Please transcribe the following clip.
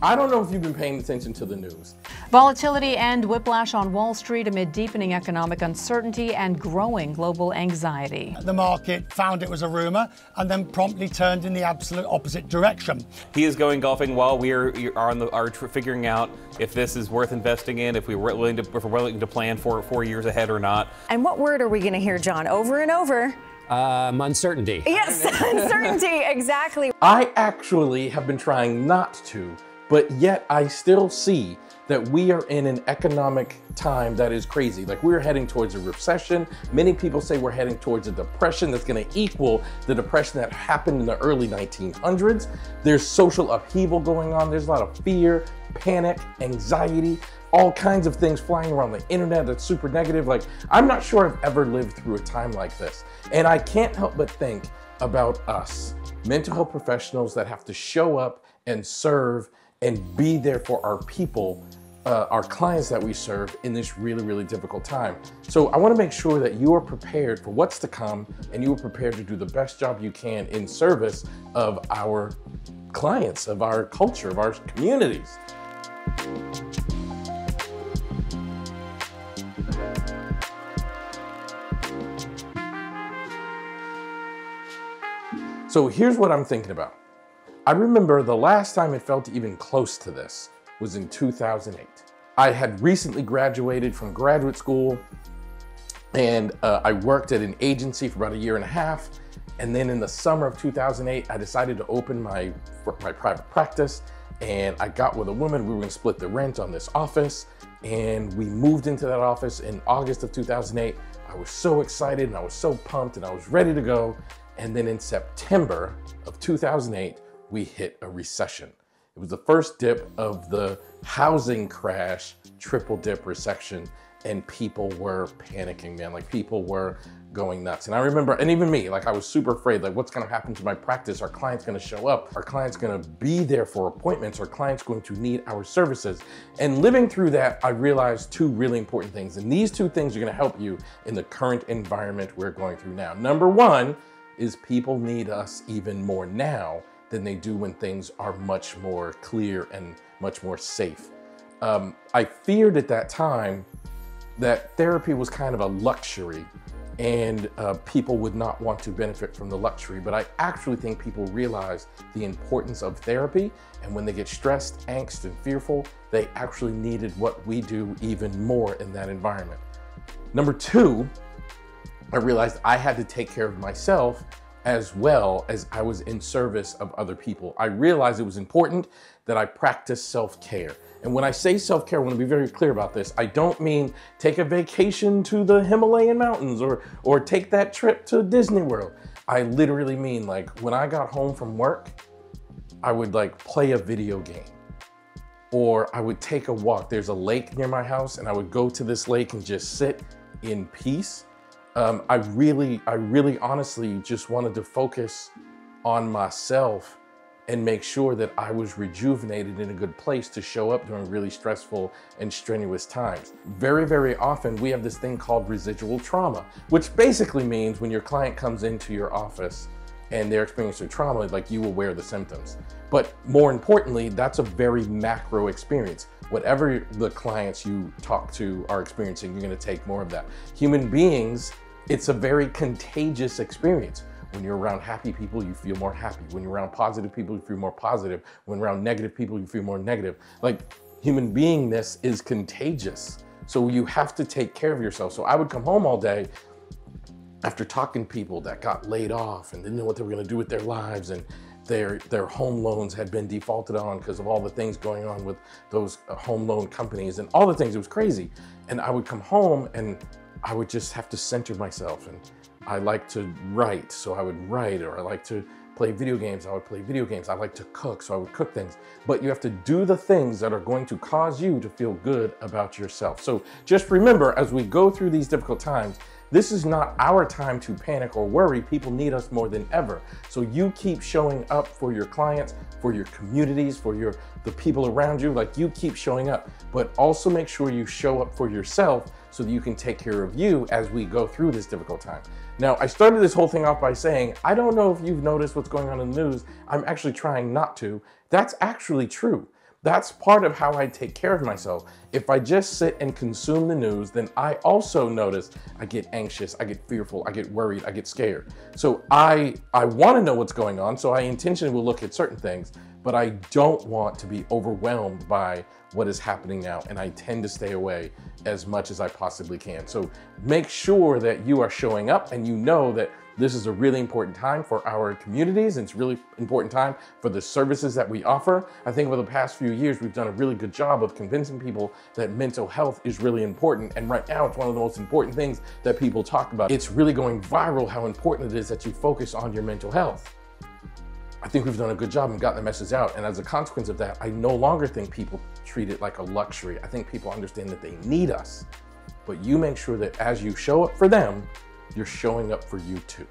I don't know if you've been paying attention to the news. Volatility and whiplash on Wall Street amid deepening economic uncertainty and growing global anxiety. The market found it was a rumor and then promptly turned in the absolute opposite direction. He is going golfing while we are figuring out if this is worth investing in, if we're willing to plan for it 4 years ahead or not. And what word are we going to hear, John, over and over? Uncertainty. Yes, uncertainty, exactly. I actually have been trying not to, but yet I still see that we are in an economic time that is crazy. Like, we're heading towards a recession. Many people say we're heading towards a depression that's gonna equal the depression that happened in the early 1900s. There's social upheaval going on. There's a lot of fear, panic, anxiety, all kinds of things flying around the internet that's super negative. Like, I'm not sure I've ever lived through a time like this. And I can't help but think about us, mental health professionals that have to show up and serve and be there for our people, our clients that we serve in this really, really difficult time. So I want to make sure that you are prepared for what's to come and you are prepared to do the best job you can in service of our clients, of our culture, of our communities. So here's what I'm thinking about. I remember the last time it felt even close to this was in 2008. I had recently graduated from graduate school and I worked at an agency for about 1.5 years. And then in the summer of 2008, I decided to open my private practice, and I got with a woman. We were gonna split the rent on this office, and we moved into that office in August of 2008. I was so excited and I was so pumped and I was ready to go. And then in September of 2008, we hit a recession. It was the first dip of the housing crash, triple dip recession, and people were panicking, man. Like, people were going nuts. And I remember, and even me, like, I was super afraid, like, what's gonna happen to my practice? Are clients gonna show up? Are clients gonna be there for appointments? Are clients going to need our services? And living through that, I realized two really important things. And these two things are gonna help you in the current environment we're going through now. Number one is people need us even more now than they do when things are much more clear and much more safe. I feared at that time that therapy was kind of a luxury and people would not want to benefit from the luxury, but I actually think people realize the importance of therapy, and when they get stressed, angst, and fearful, they actually needed what we do even more in that environment. Number two, I realized I had to take care of myself as well as I was in service of other people. I realized it was important that I practice self-care. And when I say self-care, I want to be very clear about this. I don't mean take a vacation to the Himalayan mountains or take that trip to Disney World. I literally mean, like, when I got home from work, I would like play a video game, or I would take a walk. There's a lake near my house and I would go to this lake and just sit in peace. I really honestly just wanted to focus on myself and make sure that I was rejuvenated in a good place to show up during really stressful and strenuous times. Very, very often we have this thing called residual trauma, which basically means when your client comes into your office and they're experiencing trauma, like, you will wear the symptoms. But more importantly, that's a very macro experience. Whatever the clients you talk to are experiencing, you're gonna take more of that. Human beings, it's a very contagious experience. When you're around happy people, you feel more happy. When you're around positive people, you feel more positive. When around negative people, you feel more negative. Like, human beingness is contagious. So you have to take care of yourself. So I would come home all day after talking to people that got laid off and didn't know what they were gonna do with their lives, and their home loans had been defaulted on because of all the things going on with those home loan companies and all the things. It was crazy. And I would come home and I would just have to center myself. And I like to write, so I would write, or I like to play video games, I would play video games. I like to cook, so I would cook things. But you have to do the things that are going to cause you to feel good about yourself. So just remember, as we go through these difficult times, this is not our time to panic or worry. People need us more than ever. So you keep showing up for your clients, for your communities, for the people around you. Like, you keep showing up, but also make sure you show up for yourself so that you can take care of you as we go through this difficult time. Now, I started this whole thing off by saying, I don't know if you've noticed what's going on in the news. I'm actually trying not to. That's actually true. that's part of how I take care of myself. If I just sit and consume the news, then I also notice I get anxious, I get fearful, I get worried, I get scared. So I want to know what's going on, so I intentionally will look at certain things, but I don't want to be overwhelmed by what is happening now, and I tend to stay away as much as I possibly can. So make sure that you are showing up and you know that this is a really important time for our communities, and it's a really important time for the services that we offer. I think over the past few years, we've done a really good job of convincing people that mental health is really important. And right now, it's one of the most important things that people talk about. It's really going viral how important it is that you focus on your mental health. I think we've done a good job and gotten the message out. And as a consequence of that, I no longer think people treat it like a luxury. I think people understand that they need us. But you make sure that as you show up for them, you're showing up for you too.